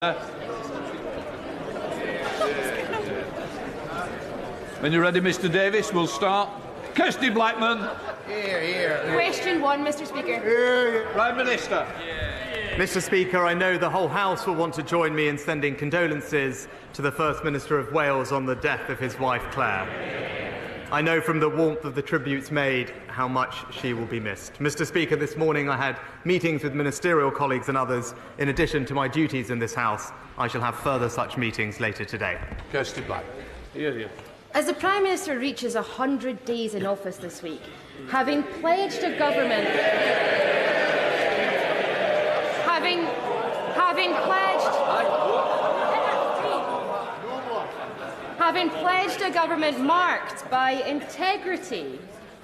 When you're ready, Mr. Davis, we'll start. Kirsty Blackman. Here. Question 1, Mr. Speaker. Prime Minister. Mr. Speaker, I know the whole House will want to join me in sending condolences to the First Minister of Wales on the death of his wife, Claire. I know from the warmth of the tributes made how much she will be missed. Mr. Speaker, this morning I had meetings with ministerial colleagues and others. In addition to my duties in this House, I shall have further such meetings later today. Kirsty Blackman. Here. As the Prime Minister reaches 100 days in office this week, having pledged a government... Having pledged a government marked by integrity,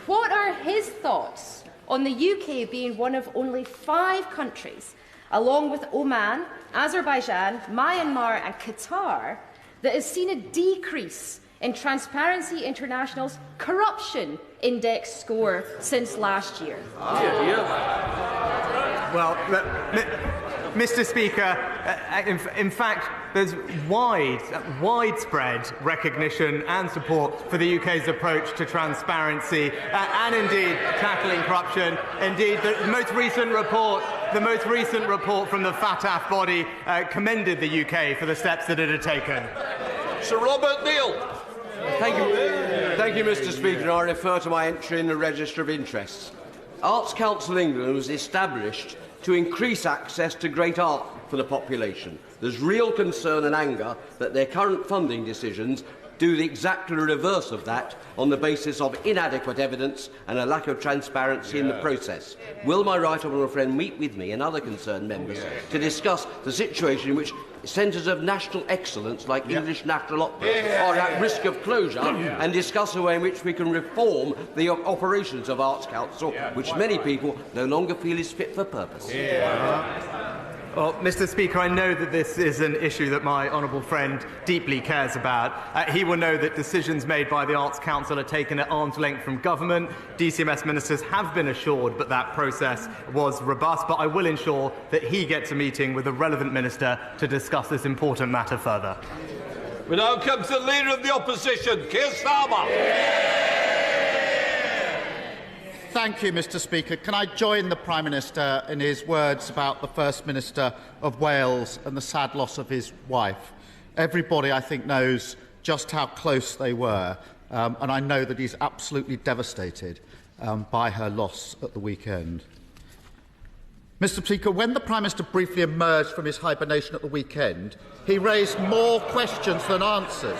what are his thoughts on the UK being one of only 5 countries, along with Oman, Azerbaijan, Myanmar and Qatar, that has seen a decrease in Transparency International's corruption index score since last year? Well, Mr. Speaker, in fact, there's widespread recognition and support for the UK's approach to transparency and indeed tackling corruption. Indeed, the most recent report from the FATF body commended the UK for the steps that it had taken. Sir Robert Neal. Thank you, Mr. Speaker. I refer to my entry in the Register of Interests. Arts Council England was established to increase access to great art for the population. There's real concern and anger that their current funding decisions do the exactly reverse of that on the basis of inadequate evidence and a lack of transparency in the process. Will my right honourable friend meet with me and other concerned members to discuss the situation in which centres of national excellence like English National Opera are at risk of closure and discuss a way in which we can reform the operations of Arts Council, which many people no longer feel is fit for purpose? Well, Mr. Speaker, I know that this is an issue that my honourable friend deeply cares about. He will know that decisions made by the Arts Council are taken at arm's length from government. DCMS ministers have been assured that that process was robust, but I will ensure that he gets a meeting with the relevant minister to discuss this important matter further. We now come to the Leader of the Opposition, Keir Starmer. Thank you, Mr. Speaker. Can I join the Prime Minister in his words about the First Minister of Wales and the sad loss of his wife? Everybody, I think, knows just how close they were, and I know that he's absolutely devastated by her loss at the weekend. Mr. Speaker, when the Prime Minister briefly emerged from his hibernation at the weekend, he raised more questions than answers.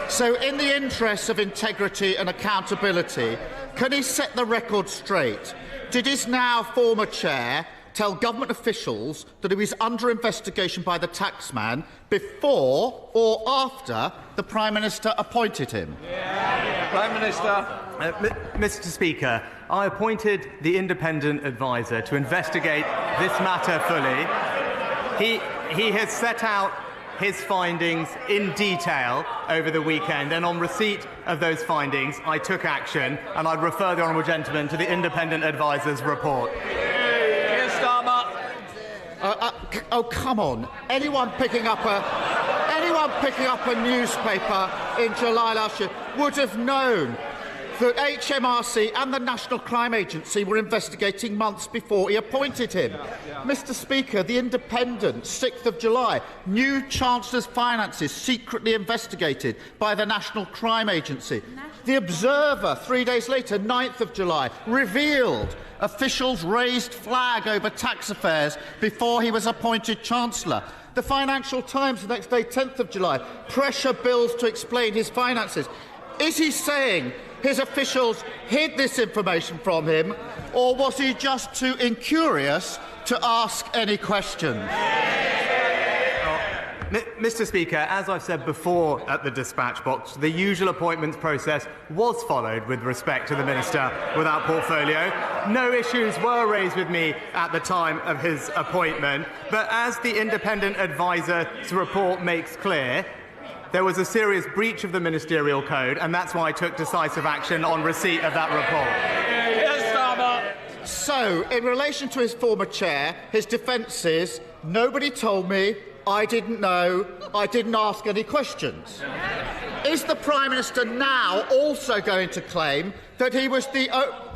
So, in the interests of integrity and accountability, can he set the record straight? Did his now former chair tell government officials that he was under investigation by the taxman before or after the Prime Minister appointed him? Prime Minister. Mr. Speaker, I appointed the independent adviser to investigate this matter fully. He has set out his findings in detail over the weekend, and on receipt of those findings, I took action, and I'd refer the honourable gentleman to the independent adviser's report. Keir Starmer. Oh, come on! Anyone picking up a newspaper in July last year would have known that HMRC and the National Crime Agency were investigating months before he appointed him. Mr. Speaker, the Independent, 6th of July, new Chancellor's finances secretly investigated by the National Crime Agency. The Observer, 3 days later, 9th of July, revealed officials raised flag over tax affairs before he was appointed Chancellor. The Financial Times, the next day, 10th of July, pressure bills to explain his finances. Is he saying his officials hid this information from him, or was he just too incurious to ask any questions? Mr. Speaker, as I've said before at the dispatch box, the usual appointments process was followed with respect to the Minister without portfolio. No issues were raised with me at the time of his appointment, but as the independent adviser's report makes clear, there was a serious breach of the ministerial code, and that's why I took decisive action on receipt of that report. So, in relation to his former chair, his defence is, nobody told me, I didn't know, I didn't ask any questions. Is the Prime Minister now also going to claim that he was the...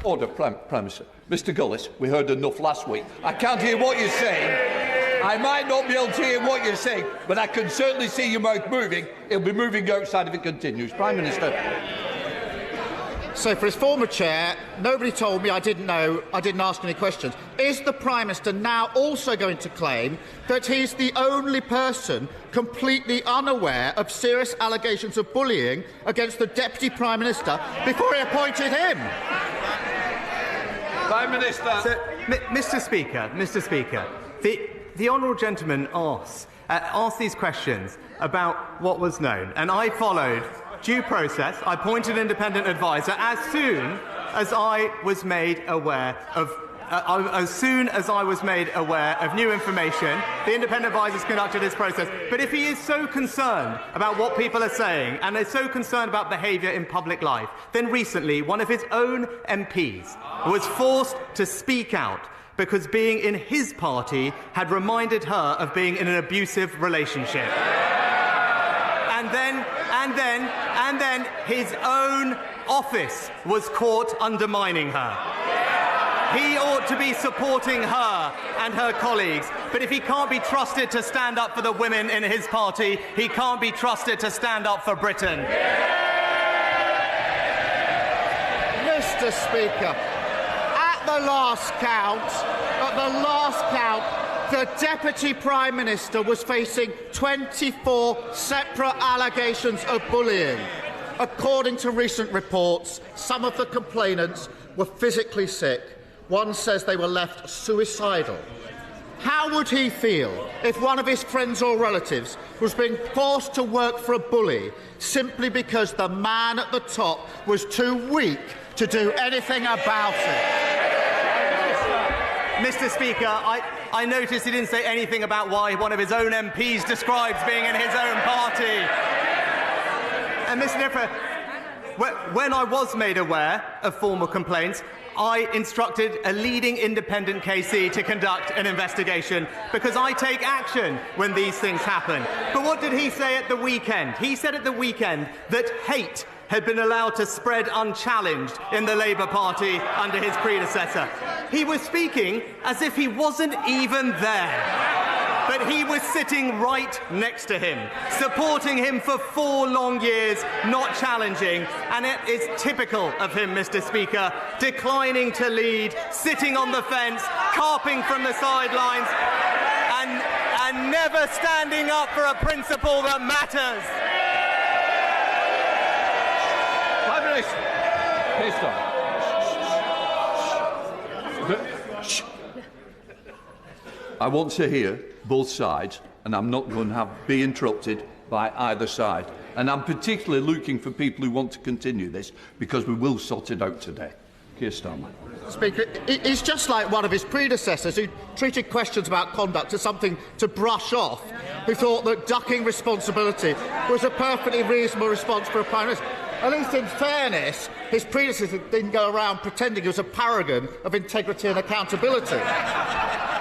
Order, Prime Minister. Mr Gullis, we heard enough last week. I can't hear what you're saying. I might not be able to hear what you're saying, but I can certainly see your mouth moving. It'll be moving outside if it continues. Prime Minister. So, for his former chair, nobody told me, I didn't know, I didn't ask any questions. Is the Prime Minister now also going to claim that he's the only person completely unaware of serious allegations of bullying against the Deputy Prime Minister before he appointed him? Prime Minister. So, Mr Speaker, the honourable gentleman asked these questions about what was known, and I followed due process. I appointed an independent adviser as soon as I was made aware of new information. The independent advisers conducted this process. But if he is so concerned about what people are saying and is so concerned about behaviour in public life, then recently one of his own MPs was forced to speak out because being in his party had reminded her of being in an abusive relationship. And then his own office was caught undermining her. He ought to be supporting her and her colleagues, but if he can't be trusted to stand up for the women in his party, he can't be trusted to stand up for Britain. Mr Speaker, at the last count, the Deputy Prime Minister was facing 24 separate allegations of bullying. According to recent reports, some of the complainants were physically sick. One says they were left suicidal. How would he feel if one of his friends or relatives was being forced to work for a bully simply because the man at the top was too weak to do anything about it? Mr Speaker, I noticed he didn't say anything about why one of his own MPs describes being in his own party. And Mr Niffer, when I was made aware of formal complaints, I instructed a leading independent KC to conduct an investigation because I take action when these things happen. But what did he say at the weekend? He said at the weekend that hate had been allowed to spread unchallenged in the Labour Party under his predecessor. He was speaking as if he wasn't even there. But he was sitting right next to him, supporting him for 4 long years, not challenging. And it is typical of him, Mr Speaker, declining to lead, sitting on the fence, carping from the sidelines, and never standing up for a principle that matters. I want to hear both sides, and I'm not going to be interrupted by either side. And I'm particularly looking for people who want to continue this, because we will sort it out today. Keir Starmer. Speaker, he's just like one of his predecessors who treated questions about conduct as something to brush off, who thought that ducking responsibility was a perfectly reasonable response for a Prime Minister. At least in fairness, his predecessor didn't go around pretending he was a paragon of integrity and accountability.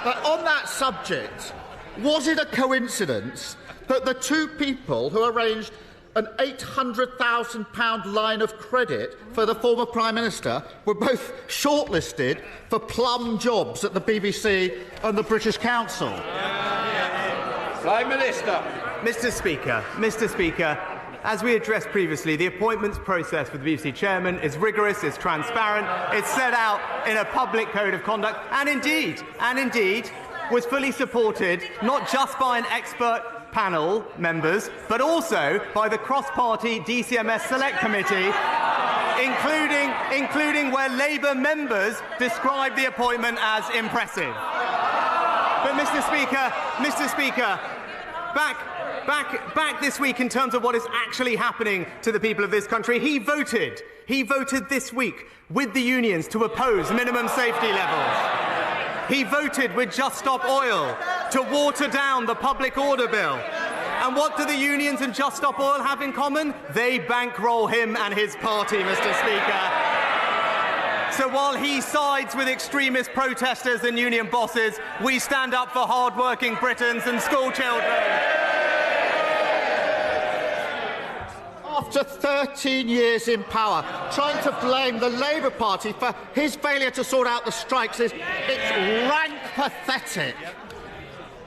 But on that subject, was it a coincidence that the 2 people who arranged an £800,000 line of credit for the former Prime Minister were both shortlisted for plum jobs at the BBC and the British Council? Prime Minister. Mr Speaker, as we addressed previously, the appointments process for the BBC chairman is rigorous, it's transparent, it's set out in a public code of conduct, and indeed was fully supported not just by an expert panel members, but also by the cross-party DCMS Select Committee, including where Labour members described the appointment as impressive. But Mr Speaker, back this week in terms of what is actually happening to the people of this country, he voted this week with the unions to oppose minimum safety levels. He voted with Just Stop Oil to water down the public order bill. And what do the unions and Just Stop Oil have in common? They bankroll him and his party, Mr Speaker. So while he sides with extremist protesters and union bosses, we stand up for hard-working Britons and school children. After 13 years in power, trying to blame the Labour Party for his failure to sort out the strikes it's rank pathetic.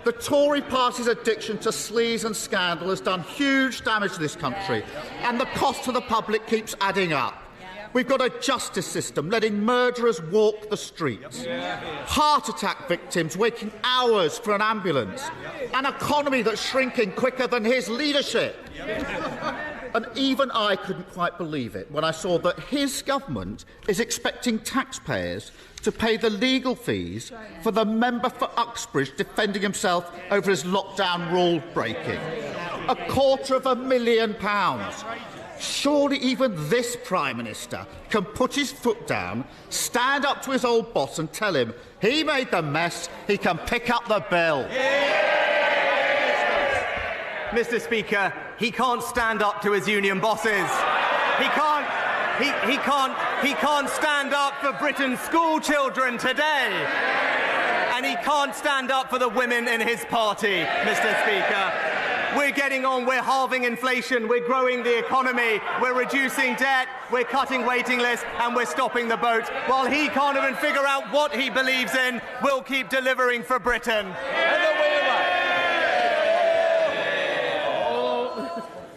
The Tory party's addiction to sleaze and scandal has done huge damage to this country, and the cost to the public keeps adding up. We've got a justice system letting murderers walk the streets, heart attack victims waiting hours for an ambulance, an economy that's shrinking quicker than his leadership. And even I couldn't quite believe it when I saw that his government is expecting taxpayers to pay the legal fees for the member for Uxbridge defending himself over his lockdown rule breaking. £250,000. Surely even this Prime Minister can put his foot down, stand up to his old boss and tell him he made the mess, he can pick up the bill. Mr. Speaker, he can't stand up to his union bosses. He can't stand up for Britain's school children today. And he can't stand up for the women in his party, Mr. Speaker. We're getting on, we're halving inflation, we're growing the economy, we're reducing debt, we're cutting waiting lists, and we're stopping the boat. While he can't even figure out what he believes in, we'll keep delivering for Britain.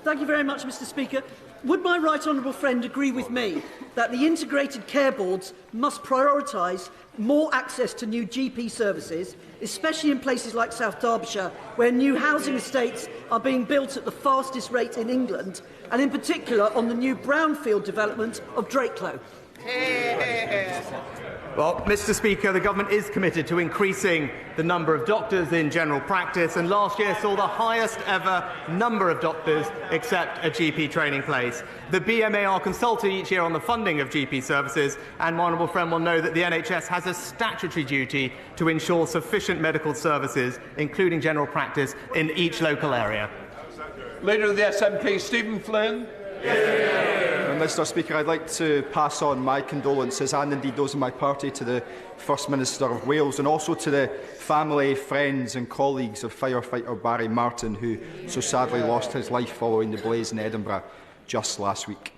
Thank you very much, Mr. Speaker. Would my right honourable friend agree with me that the integrated care boards must prioritise more access to new GP services, especially in places like South Derbyshire, where new housing estates are being built at the fastest rate in England, and in particular on the new brownfield development of Drakelow? Well, Mr. Speaker, the government is committed to increasing the number of doctors in general practice, and last year saw the highest ever number of doctors accept a GP training place. The BMA are consulted each year on the funding of GP services, and my honourable friend will know that the NHS has a statutory duty to ensure sufficient medical services, including general practice, in each local area. Leader of the SNP, Stephen Flynn. Mr. Speaker, I'd like to pass on my condolences and indeed those of my party to the First Minister of Wales and also to the family, friends and colleagues of firefighter Barry Martin, who so sadly lost his life following the blaze in Edinburgh just last week.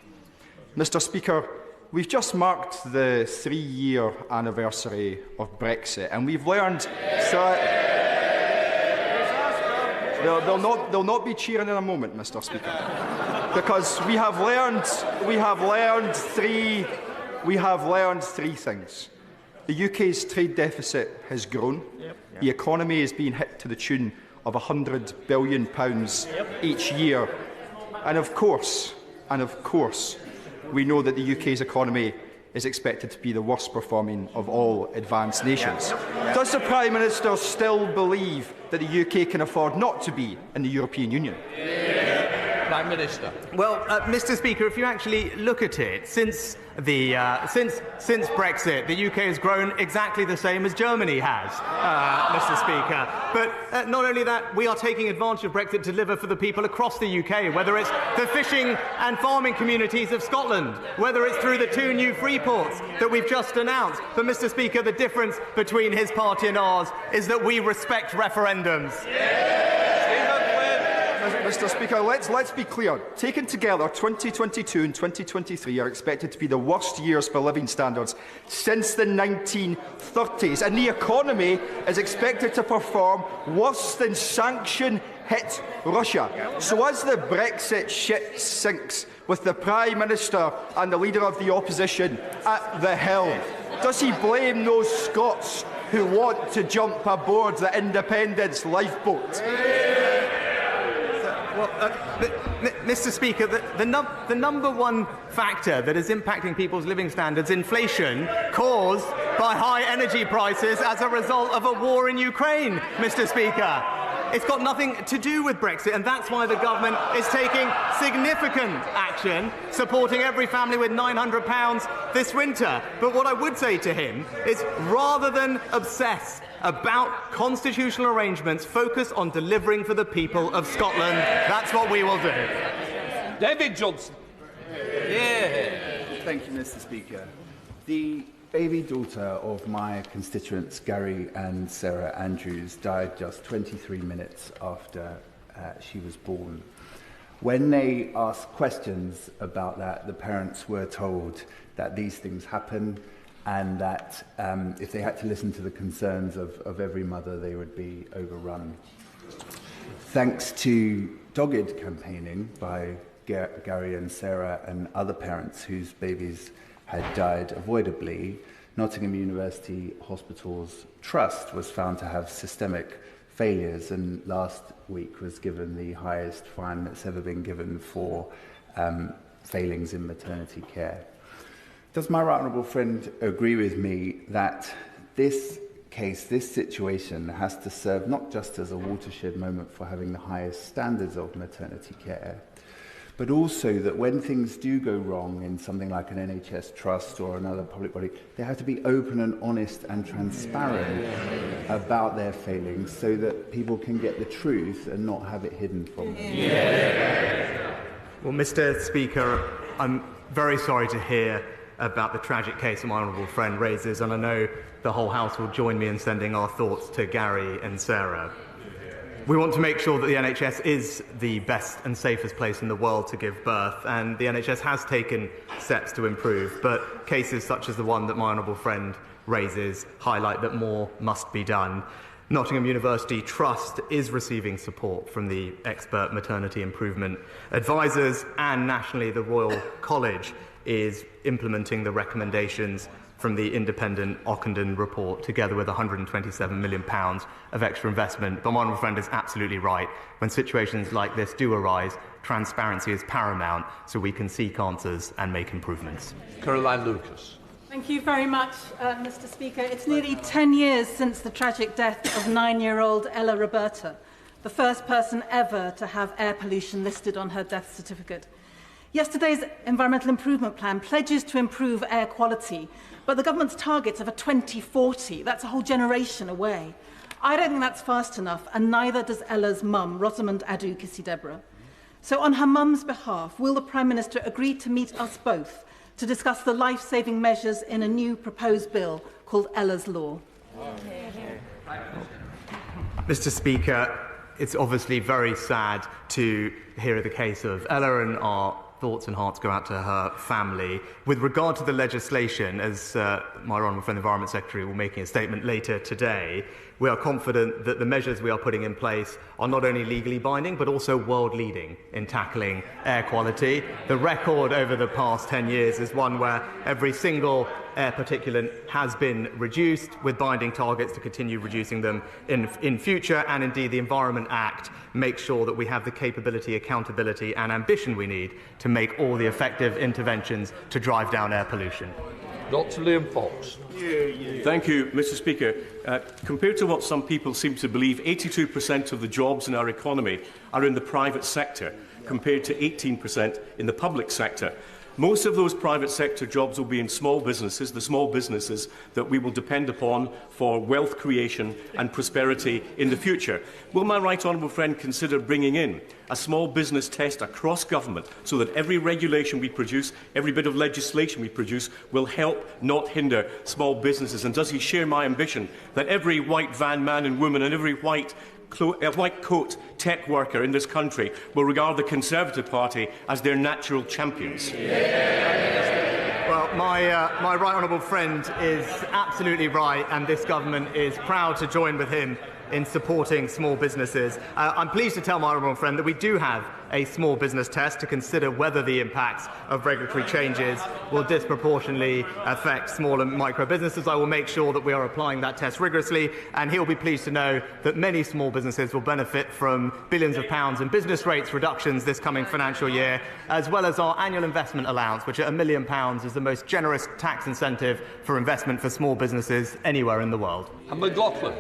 Mr. Speaker, we've just marked the 3-year anniversary of Brexit, and we've learned... They'll not be cheering in a moment, Mr. Speaker. Because we have learned three things. The UK's trade deficit has grown. The economy is being hit to the tune of £100 billion each year. And of course, we know that the UK's economy is expected to be the worst performing of all advanced nations. Does the Prime Minister still believe that the UK can afford not to be in the European Union? Prime Minister. Well, Mr. Speaker, if you actually look at it, since Brexit, the UK has grown exactly the same as Germany has, Mr. Speaker. But not only that, we are taking advantage of Brexit to deliver for the people across the UK, whether it's the fishing and farming communities of Scotland, whether it's through the 2 new free ports that we've just announced. But, Mr. Speaker, the difference between his party and ours is that we respect referendums. Mr. Speaker, let's be clear. Taken together, 2022 and 2023 are expected to be the worst years for living standards since the 1930s, and the economy is expected to perform worse than sanction-hit Russia. So as the Brexit ship sinks, with the Prime Minister and the Leader of the Opposition at the helm, does he blame those Scots who want to jump aboard the independence lifeboat? Well, Mr. Speaker, the number one factor that is impacting people's living standards, inflation, caused by high energy prices as a result of a war in Ukraine, Mr. Speaker. It's got nothing to do with Brexit, and that's why the government is taking significant action, supporting every family with £900 this winter. But what I would say to him is, rather than obsess about constitutional arrangements, focus on delivering for the people of Scotland. That's what we will do. David Johnson. Thank you, Mr. Speaker. The baby daughter of my constituents, Gary and Sarah Andrews, died just 23 minutes after she was born. When they asked questions about that, the parents were told that these things happen and that if they had to listen to the concerns of every mother, they would be overrun. Thanks to dogged campaigning by Gary and Sarah and other parents whose babies had died avoidably, Nottingham University Hospital's trust was found to have systemic failures, and last week was given the highest fine that's ever been given for failings in maternity care. Does my right honourable friend agree with me that this case, this situation, has to serve not just as a watershed moment for having the highest standards of maternity care, but also that when things do go wrong in something like an NHS trust or another public body, they have to be open and honest and transparent about their failings so that people can get the truth and not have it hidden from them? Well, Mr. Speaker, I'm very sorry to hear about the tragic case that my honourable friend raises, and I know the whole House will join me in sending our thoughts to Gary and Sarah. We want to make sure that the NHS is the best and safest place in the world to give birth, and the NHS has taken steps to improve, but cases such as the one that my honourable friend raises highlight that more must be done. Nottingham University Trust is receiving support from the expert maternity improvement advisors, and nationally the Royal College is implementing the recommendations from the independent Ockenden report, together with £127 million of extra investment. But my honourable friend is absolutely right. When situations like this do arise, transparency is paramount so we can seek answers and make improvements. Caroline Lucas. Thank you very much, Mr. Speaker. It's nearly 10 years since the tragic death of 9-year-old Ella Roberta, the first person ever to have air pollution listed on her death certificate. Yesterday's Environmental Improvement Plan pledges to improve air quality, but the government's targets are for 2040. That's a whole generation away. I don't think that's fast enough, and neither does Ella's mum, Rosamond Adu Kisi-Deborah. So on her mum's behalf, will the Prime Minister agree to meet us both to discuss the life-saving measures in a new proposed bill called Ella's Law? Mr. Speaker, it's obviously very sad to hear the case of Ella, and our thoughts and hearts go out to her family. With regard to the legislation, as my honourable friend the Environment Secretary will be making a statement later today, we are confident that the measures we are putting in place are not only legally binding but also world-leading in tackling air quality. The record over the past 10 years is one where every single air particulate has been reduced, with binding targets to continue reducing them in future, and indeed the Environment Act makes sure that we have the capability, accountability and ambition we need to make all the effective interventions to drive down air pollution. Dr. Liam Fox. Thank you, Mr. Speaker. Compared to what some people seem to believe, 82% of the jobs in our economy are in the private sector, compared to 18% in the public sector. Most of those private sector jobs will be in small businesses, the small businesses that we will depend upon for wealth creation and prosperity in the future. Will my right honourable friend consider bringing in a small business test across government so that every regulation we produce, every bit of legislation we produce will help, not hinder, small businesses? And does he share my ambition that every white van man and woman and every white coat tech worker in this country will regard the Conservative Party as their natural champions? Well, my right honourable friend is absolutely right, and this government is proud to join with him in supporting small businesses. I'm pleased to tell my honourable friend that we do have a small business test to consider whether the impacts of regulatory changes will disproportionately affect small and micro businesses. I will make sure that we are applying that test rigorously, and he'll be pleased to know that many small businesses will benefit from billions of pounds in business rates reductions this coming financial year, as well as our annual investment allowance, which at £1 million is the most generous tax incentive for investment for small businesses anywhere in the world. And McLaughlin.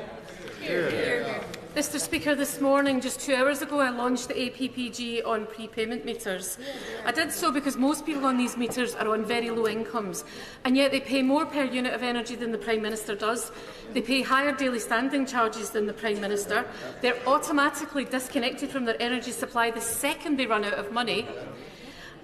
Mr. Speaker, this morning, just 2 hours ago, I launched the APPG on prepayment meters. I did so because most people on these meters are on very low incomes, and yet they pay more per unit of energy than the Prime Minister does. They pay higher daily standing charges than the Prime Minister. They're automatically disconnected from their energy supply the second they run out of money.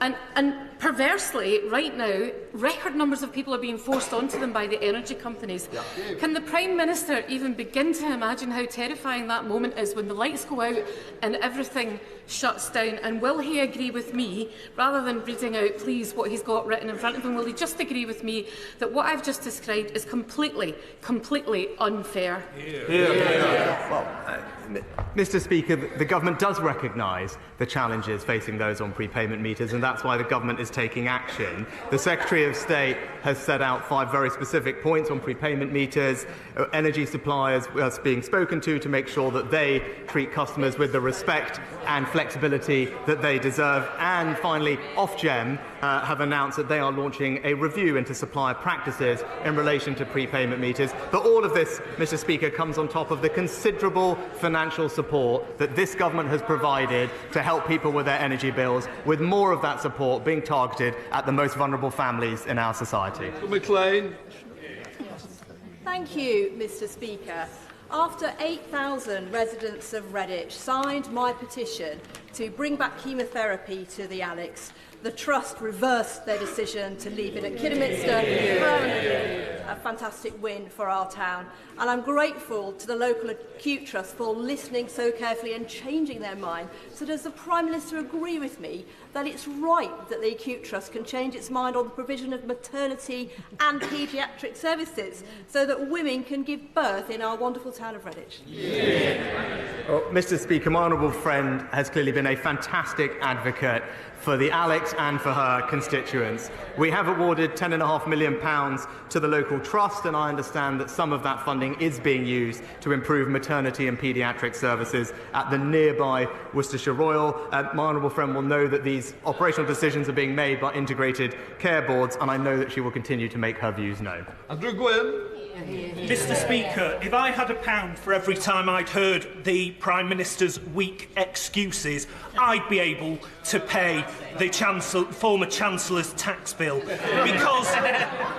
And perversely, right now, record numbers of people are being forced onto them by the energy companies. Can the Prime Minister even begin to imagine how terrifying that moment is when the lights go out and everything shuts down? And will he agree with me, rather than reading out, please, what he's got written in front of him, will he just agree with me that what I've just described is completely unfair? Mr. Speaker, the government does recognise the challenges facing those on prepayment meters, and that's why the government is taking action. The Secretary of State has set out 5 very specific points on prepayment meters, energy suppliers being spoken to make sure that they treat customers with the respect and flexibility that they deserve. And finally, Ofgem have announced that they are launching a review into supplier practices in relation to prepayment meters. But all of this, Mr. Speaker, comes on top of the considerable financial support that this government has provided to help people with their energy bills, with more of that support being targeted at the most vulnerable families in our society. McLean. Thank you, Mr. Speaker. After 8,000 residents of Redditch signed my petition to bring back chemotherapy to the Alex, the Trust reversed their decision to leave it at Kidderminster. A fantastic win for our town. And I'm grateful to the local acute trust for listening so carefully and changing their mind. So does the Prime Minister agree with me that it's right that the acute trust can change its mind on the provision of maternity and paediatric services so that women can give birth in our wonderful town of Redditch? Well, Mr. Speaker, my honourable friend has clearly been a fantastic advocate for the Alex and for her constituents. We have awarded £10.5 million to the local trust, and I understand that some of that funding is being used to improve maternity and paediatric services at the nearby Worcestershire Royal. My honourable friend will know that these operational decisions are being made by integrated care boards, and I know that she will continue to make her views known. Andrew Gwynne. Mr. Speaker, if I had £1 for every time I'd heard the Prime Minister's weak excuses, I'd be able to pay the former Chancellor's tax bill. Because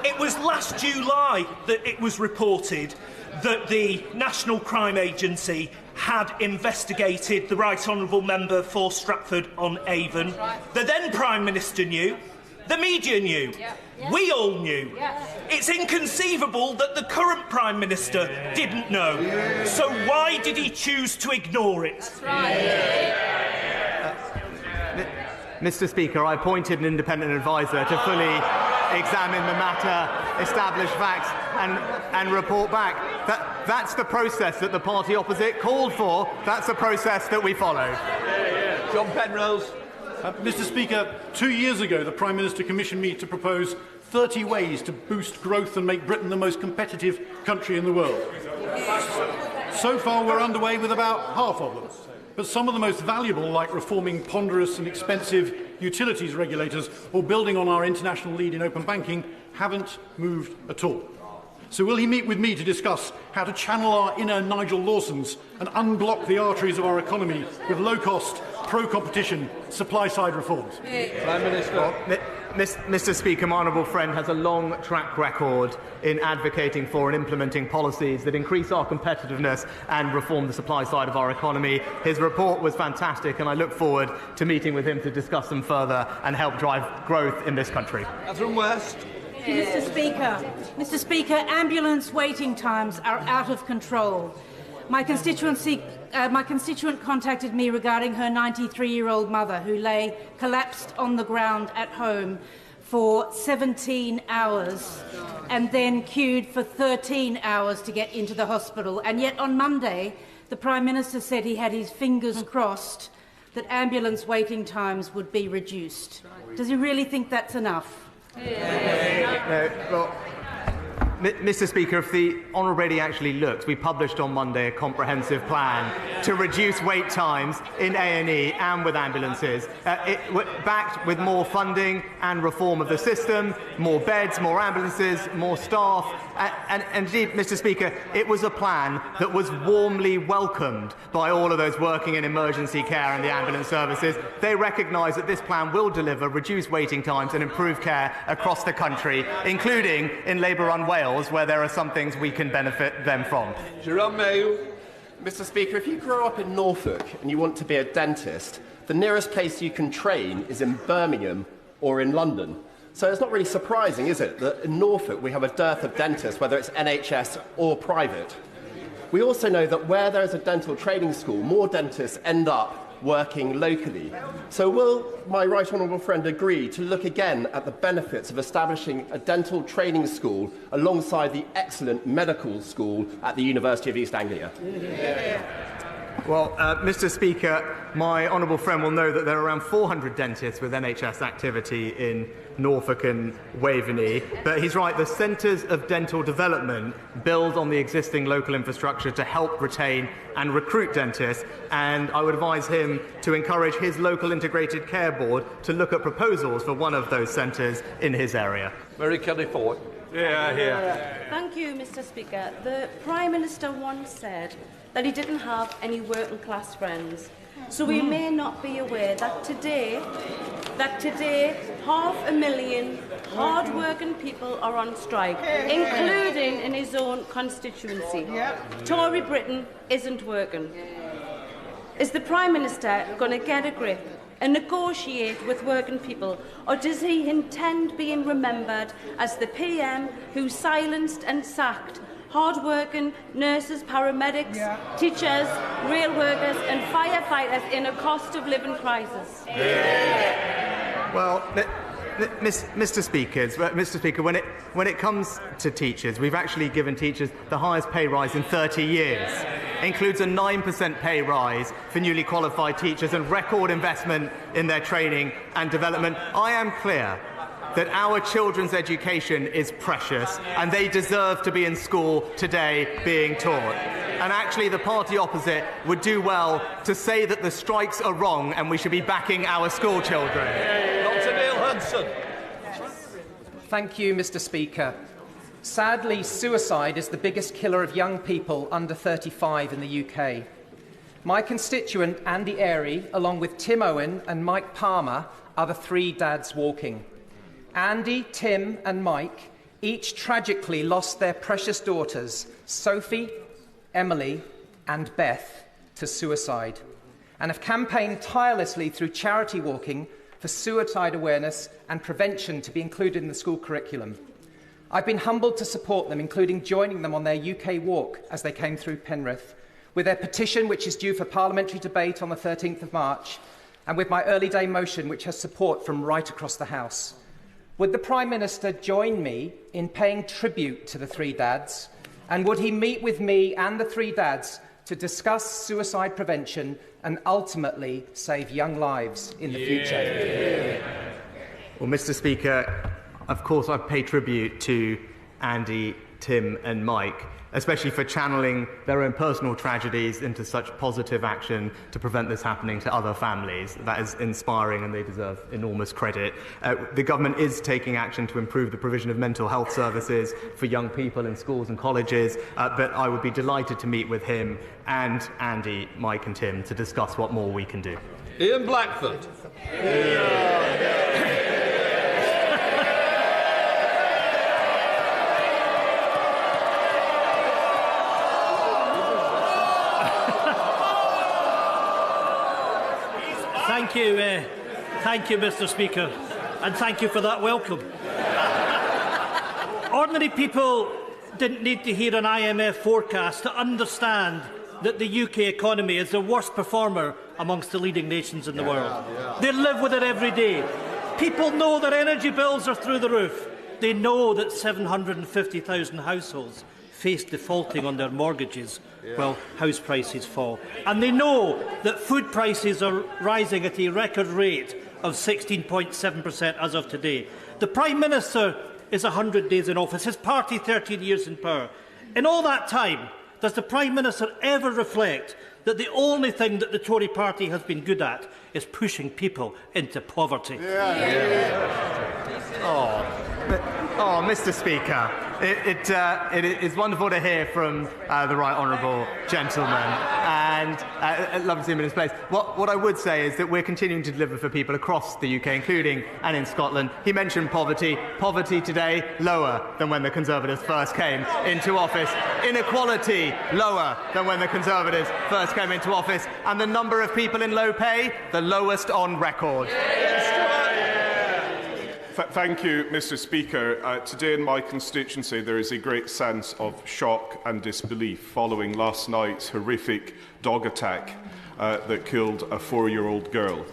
it was last July that it was reported that the National Crime Agency had investigated the Right Honourable Member for Stratford-on-Avon. The then Prime Minister knew. The media knew. We all knew. It's inconceivable that the current Prime Minister didn't know. So why did he choose to ignore it? Mr. Speaker, I appointed an independent adviser to fully examine the matter, establish facts and report back. That's the process that the party opposite called for. That's the process that we followed. John Penrose. Mr. Speaker, 2 years ago the Prime Minister commissioned me to propose 30 ways to boost growth and make Britain the most competitive country in the world. So far we're underway with about half of them. But some of the most valuable, like reforming ponderous and expensive utilities regulators or building on our international lead in open banking, haven't moved at all. So will he meet with me to discuss how to channel our inner Nigel Lawsons and unblock the arteries of our economy with low-cost, pro-competition, supply-side reforms? Prime Minister. Mr. Speaker, my honourable friend has a long track record in advocating for and implementing policies that increase our competitiveness and reform the supply side of our economy. His report was fantastic, and I look forward to meeting with him to discuss them further and help drive growth in this country. Catherine West. Mr. Speaker, ambulance waiting times are out of control. My constituent contacted me regarding her 93-year-old mother who lay collapsed on the ground at home for 17 hours and then queued for 13 hours to get into the hospital. And yet on Monday, the Prime Minister said he had his fingers crossed that ambulance waiting times would be reduced. Does he really think that's enough? Well, Mr. Speaker, if the Honourable Lady actually looked, we published on Monday a comprehensive plan to reduce wait times in A&E and with ambulances, backed with more funding and reform of the system, more beds, more ambulances, more staff. And indeed, Mr. Speaker, it was a plan that was warmly welcomed by all of those working in emergency care and the ambulance services. They recognise that this plan will deliver reduced waiting times and improve care across the country, including in Labour-run Wales, where there are some things we can benefit them from. Jerome Mayo. Mr. Speaker, if you grow up in Norfolk and you want to be a dentist, the nearest place you can train is in Birmingham or in London. So it's not really surprising, is it, that in Norfolk we have a dearth of dentists, whether it's NHS or private. We also know that where there is a dental training school, more dentists end up working locally. So will my right honourable friend agree to look again at the benefits of establishing a dental training school alongside the excellent medical school at the University of East Anglia? Well, Mr. Speaker, my honourable friend will know that there are around 400 dentists with NHS activity in Norfolk and Waveney. But he's right, the Centres of Dental Development build on the existing local infrastructure to help retain and recruit dentists. And I would advise him to encourage his local integrated care board to look at proposals for one of those centres in his area. Mary Kelly Ford. Thank you, Mr. Speaker. The Prime Minister once said that he didn't have any working class friends. So we may not be aware that today 500,000 hard-working people are on strike, including in his own constituency. Tory Britain isn't working. Is the Prime Minister going to get a grip and negotiate with working people, or does he intend being remembered as the PM who silenced and sacked hard-working nurses, paramedics, teachers, rail workers and firefighters in a cost-of-living crisis? Well, Mr. Speaker, when it comes to teachers, we've actually given teachers the highest pay rise in 30 years. It includes a 9% pay rise for newly qualified teachers and record investment in their training and development. I am clear that our children's education is precious and they deserve to be in school today being taught. And actually the party opposite would do well to say that the strikes are wrong and we should be backing our school children. Dr. Neil Hudson. Thank you, Mr. Speaker. Sadly, suicide is the biggest killer of young people under 35 in the UK. My constituent, Andy Airy, along with Tim Owen and Mike Palmer, are the three dads walking. Andy, Tim and Mike each tragically lost their precious daughters, Sophie, Emily and Beth, to suicide, and have campaigned tirelessly through charity walking for suicide awareness and prevention to be included in the school curriculum. I've been humbled to support them, including joining them on their UK walk as they came through Penrith, with their petition which is due for parliamentary debate on the 13th of March, and with my early day motion which has support from right across the House. Would the Prime Minister join me in paying tribute to the three dads? And would he meet with me and the three dads to discuss suicide prevention and ultimately save young lives in the future? Well, Mr. Speaker, of course I pay tribute to Andy, Tim and Mike, especially for channeling their own personal tragedies into such positive action to prevent this happening to other families. That is inspiring and they deserve enormous credit. The government is taking action to improve the provision of mental health services for young people in schools and colleges, but I would be delighted to meet with him and Andy, Mike and Tim to discuss what more we can do. Ian Blackford. Thank you, Mr. Speaker, and thank you for that welcome. Ordinary people didn't need to hear an IMF forecast to understand that the UK economy is the worst performer amongst the leading nations in the world. They live with it every day. People know their energy bills are through the roof. They know that 750,000 households face defaulting on their mortgages while house prices fall. And they know that food prices are rising at a record rate of 16.7% as of today. The Prime Minister is 100 days in office, his party 13 years in power. In all that time, does the Prime Minister ever reflect that the only thing that the Tory party has been good at is pushing people into poverty? Oh, Mr. Speaker, it is wonderful to hear from the right honourable gentleman. and love to see him in his place. What I would say is that we're continuing to deliver for people across the UK, including and in Scotland. He mentioned poverty. Poverty today, lower than when the Conservatives first came into office. Inequality, lower than when the Conservatives first came into office. And the number of people in low pay, the lowest on record. Thank you, Mr. Speaker. Today in my constituency there is a great sense of shock and disbelief following last night's horrific dog attack that killed a 4-year-old girl.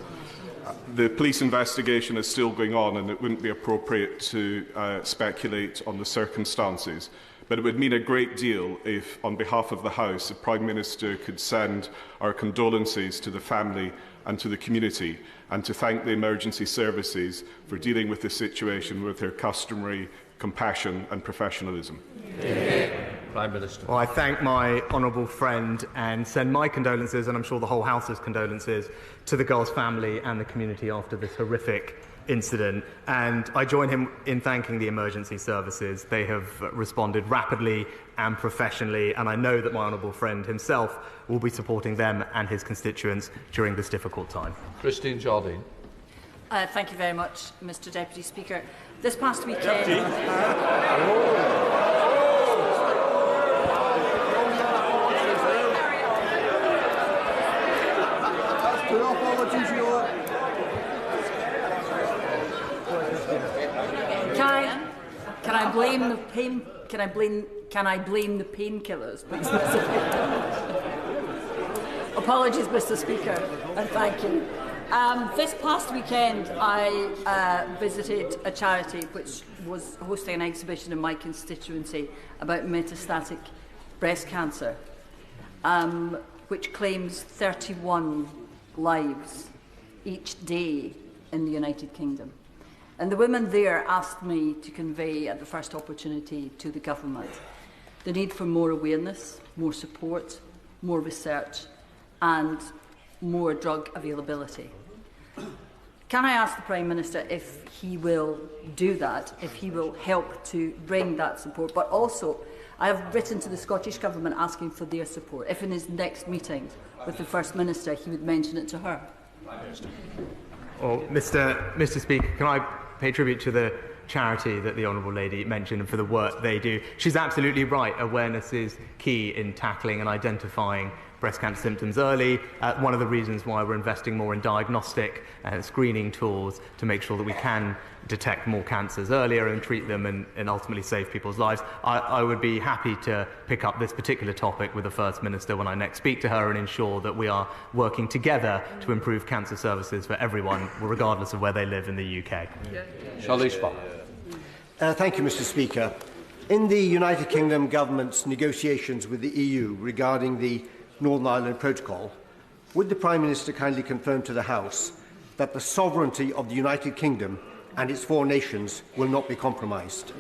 The police investigation is still going on and it wouldn't be appropriate to speculate on the circumstances. But it would mean a great deal if, on behalf of the House, the Prime Minister could send our condolences to the family and to the community, and to thank the emergency services for dealing with the situation with their customary compassion and professionalism. Prime Minister. Well, I thank my honourable friend and send my condolences, and I'm sure the whole House's condolences, to the girl's family and the community after this horrific incident. And I join him in thanking the emergency services. They have responded rapidly and professionally, and I know that my honourable friend himself will be supporting them and his constituents during this difficult time. Christine Jardine. Thank you very much, Mr Deputy Speaker. This past weekend... Can I blame the pain? Can I blame the painkillers, please? Apologies, Mr. Speaker, and thank you. This past weekend, I visited a charity which was hosting an exhibition in my constituency about metastatic breast cancer, which claims 31 lives each day in the United Kingdom. And the women there asked me to convey at the first opportunity to the government the need for more awareness, more support, more research and more drug availability. Can I ask the Prime Minister if he will do that, if he will help to bring that support? But also, I have written to the Scottish Government asking for their support, if in his next meeting with the First Minister he would mention it to her. Well, Mr. Speaker, can I pay tribute to the charity that the Honourable Lady mentioned and for the work they do? She's absolutely right. Awareness is key in tackling and identifying breast cancer symptoms early. One of the reasons why we're investing more in diagnostic and screening tools to make sure that we can detect more cancers earlier and treat them and ultimately save people's lives. I would be happy to pick up this particular topic with the First Minister when I next speak to her and ensure that we are working together to improve cancer services for everyone, regardless of where they live in the UK. Thank you, Mr. Speaker. In the United Kingdom Government's negotiations with the EU regarding the Northern Ireland Protocol, would the Prime Minister kindly confirm to the House that the sovereignty of the United Kingdom and its 4 nations will not be compromised?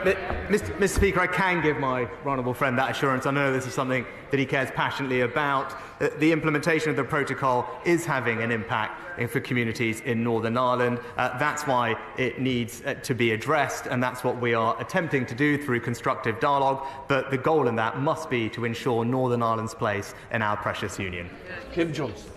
Mr. Speaker, I can give my honourable friend that assurance. I know this is something that he cares passionately about. The implementation of the protocol is having an impact for communities in Northern Ireland. That's why it needs to be addressed, and that's what we are attempting to do through constructive dialogue. But the goal in that must be to ensure Northern Ireland's place in our precious union. Kim Johnson.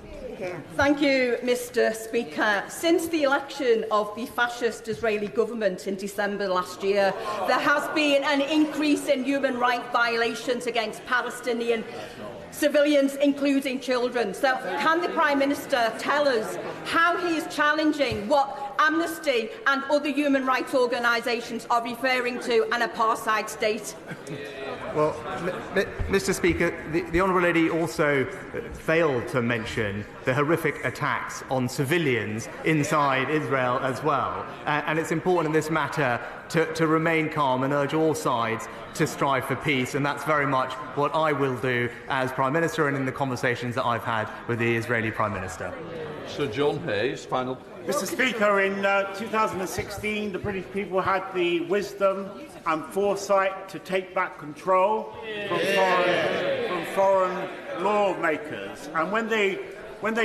Thank you, Mr. Speaker. Since the election of the fascist Israeli government in December last year, there has been an increase in human rights violations against Palestinian civilians, including children. So can the Prime Minister tell us how he is challenging what Amnesty and other human rights organisations are referring to an apartheid state? Well, Mr. Speaker, the Honourable Lady also failed to mention the horrific attacks on civilians inside Israel as well. And it's important in this matter to remain calm and urge all sides to strive for peace. And that's very much what I will do as Prime Minister and in the conversations that I've had with the Israeli Prime Minister. Sir John Hayes, final. Mr. Speaker, in 2016, the British people had the wisdom and foresight to take back control from foreign lawmakers. And when they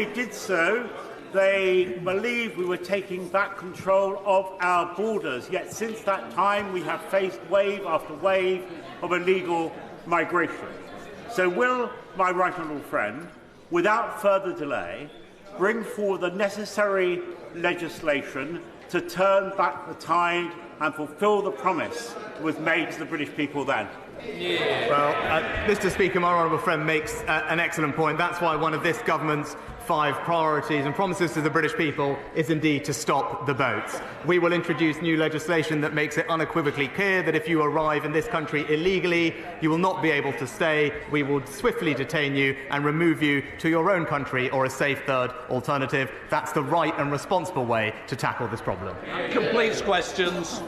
did so, they believed we were taking back control of our borders. Yet since that time, we have faced wave after wave of illegal migration. So will my right honourable friend, without further delay, bring forward the necessary legislation to turn back the tide and fulfil the promise that was made to the British people then? Well, Mr. Speaker, my honourable friend makes an excellent point. That's why one of this government's 5 priorities and promises to the British people is indeed to stop the boats. We will introduce new legislation that makes it unequivocally clear that if you arrive in this country illegally, you will not be able to stay. We will swiftly detain you and remove you to your own country or a safe third alternative. That's the right and responsible way to tackle this problem. Completes questions.